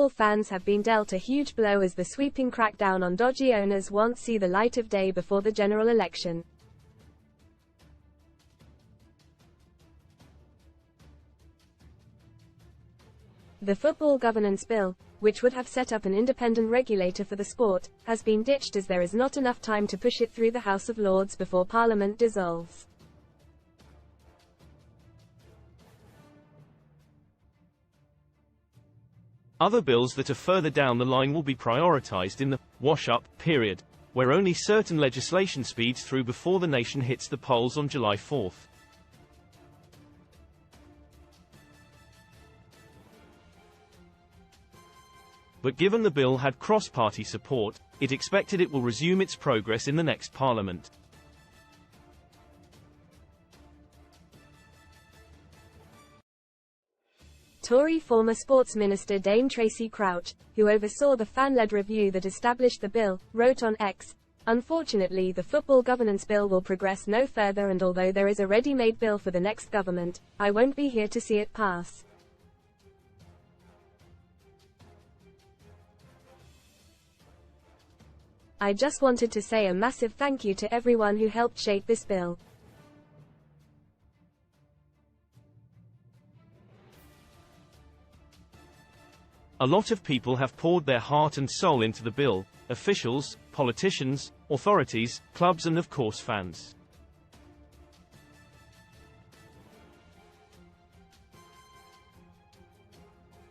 football fans have been dealt a huge blow as the sweeping crackdown on dodgy owners won't see the light of day before the general election. The Football Governance Bill, which would have set up an independent regulator for the sport, has been ditched as there is not enough time to push it through the House of Lords before Parliament dissolves. Other bills that are further down the line will be prioritised in the wash-up period, where only certain legislation speeds through before the nation hits the polls on July 4th. But given the bill had cross-party support, it expected it will resume its progress in the next Parliament. Tory former Sports Minister Dame Tracy Crouch, who oversaw the fan-led review that established the bill, wrote on X, "Unfortunately, the Football Governance Bill will progress no further, and although there is a ready-made bill for the next government, I won't be here to see it pass." I just wanted to say a massive thank you to everyone who helped shape this bill. A lot of people have poured their heart and soul into the bill: officials, politicians, authorities, clubs and of course fans.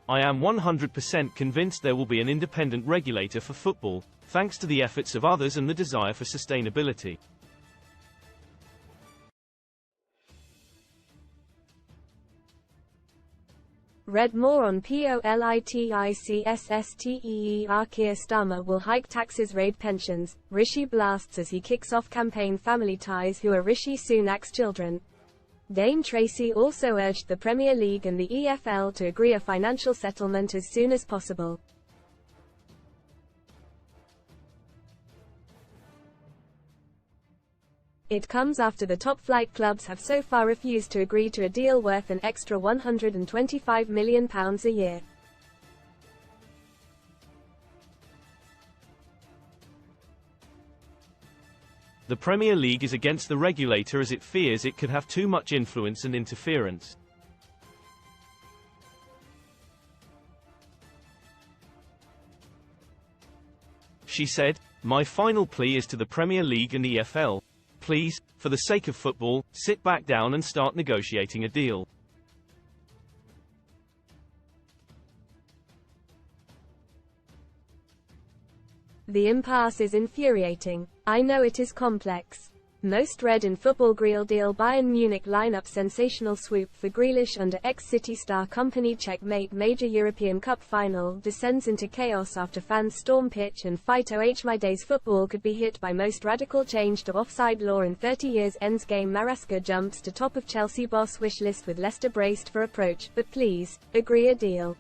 I am 100% convinced there will be an independent regulator for football, thanks to the efforts of others and the desire for sustainability. Read more on POLITICSSTEER. Keir Starmer will hike taxes, raid pensions, Rishi blasts as he kicks off campaign family ties who are Rishi Sunak's children. Dame Tracy also urged the Premier League and the EFL to agree a financial settlement as soon as possible. It comes after the top-flight clubs have so far refused to agree to a deal worth an extra £125 million a year. The Premier League is against the regulator as it fears it could have too much influence and interference. She said, "My final plea is to the Premier League and EFL. Please, for the sake of football, sit back down and start negotiating a deal." The impasse is infuriating. I know it is complex. Most read in football: Greal deal, Bayern Munich lineup, sensational swoop for Grealish under ex-City star company, checkmate, major European Cup final, descends into chaos after fans storm pitch and fight. My days, football could be hit by most radical change to offside law in 30 years. Ends game, Maresca jumps to top of Chelsea boss wish list with Leicester braced for approach, but please, agree a deal.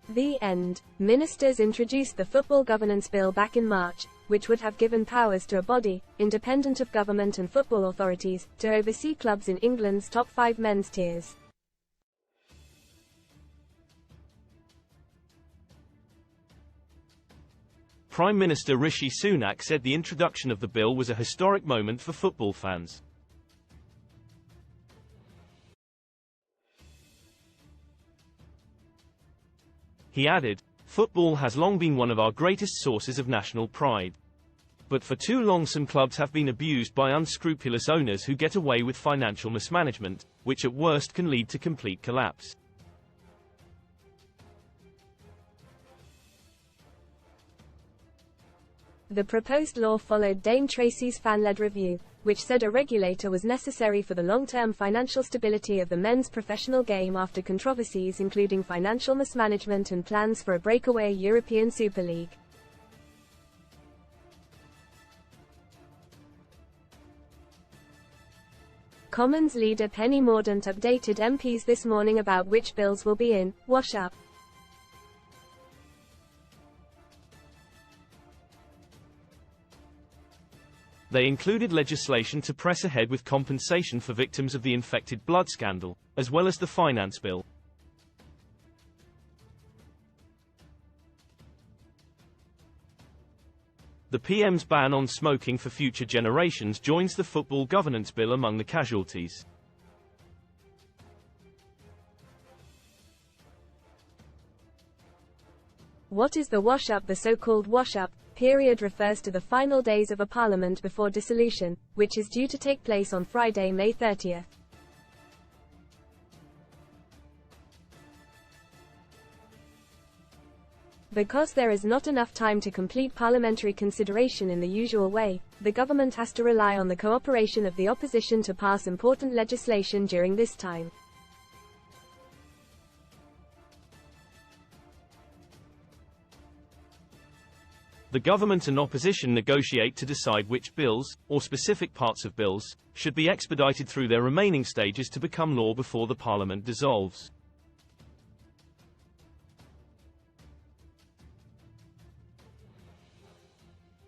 The end. Ministers introduced the Football Governance Bill back in March, which would have given powers to a body, independent of government and football authorities, to oversee clubs in England's top 5 men's tiers. Prime Minister Rishi Sunak said the introduction of the bill was a historic moment for football fans. He added, "Football has long been one of our greatest sources of national pride. But for too long some clubs have been abused by unscrupulous owners who get away with financial mismanagement, which at worst can lead to complete collapse." The proposed law followed Dame Tracy's fan-led review, which said a regulator was necessary for the long-term financial stability of the men's professional game after controversies including financial mismanagement and plans for a breakaway European Super League. Commons leader Penny Mordaunt updated MPs this morning about which bills will be in wash-up. They included legislation to press ahead with compensation for victims of the infected blood scandal, as well as the finance bill. The PM's ban on smoking for future generations joins the football governance bill among the casualties. What is the wash-up? The so-called wash-up period refers to the final days of a parliament before dissolution, which is due to take place on Friday, May 30th. Because there is not enough time to complete parliamentary consideration in the usual way, the government has to rely on the cooperation of the opposition to pass important legislation during this time. The government and opposition negotiate to decide which bills, or specific parts of bills, should be expedited through their remaining stages to become law before the parliament dissolves.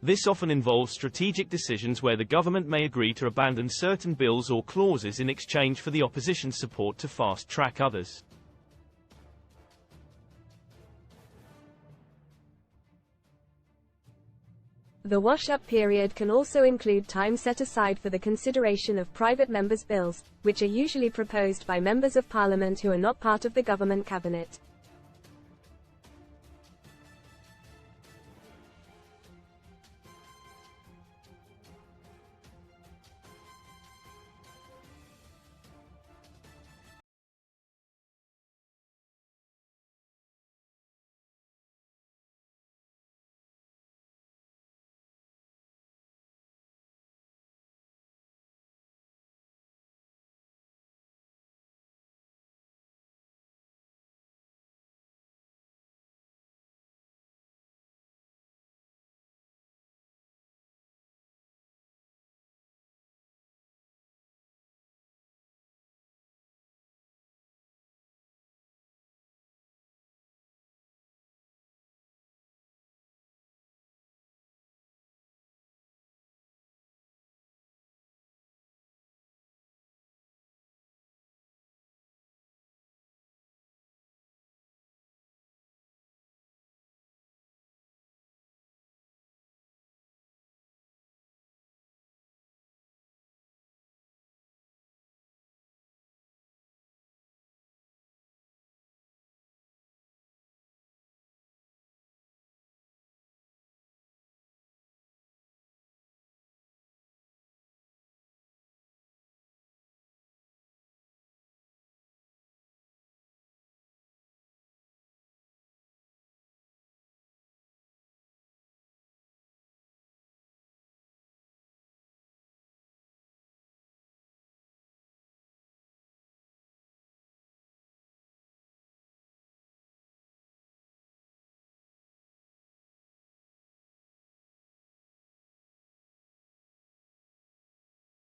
This often involves strategic decisions where the government may agree to abandon certain bills or clauses in exchange for the opposition's support to fast-track others. The wash-up period can also include time set aside for the consideration of private members' bills, which are usually proposed by members of parliament who are not part of the government cabinet.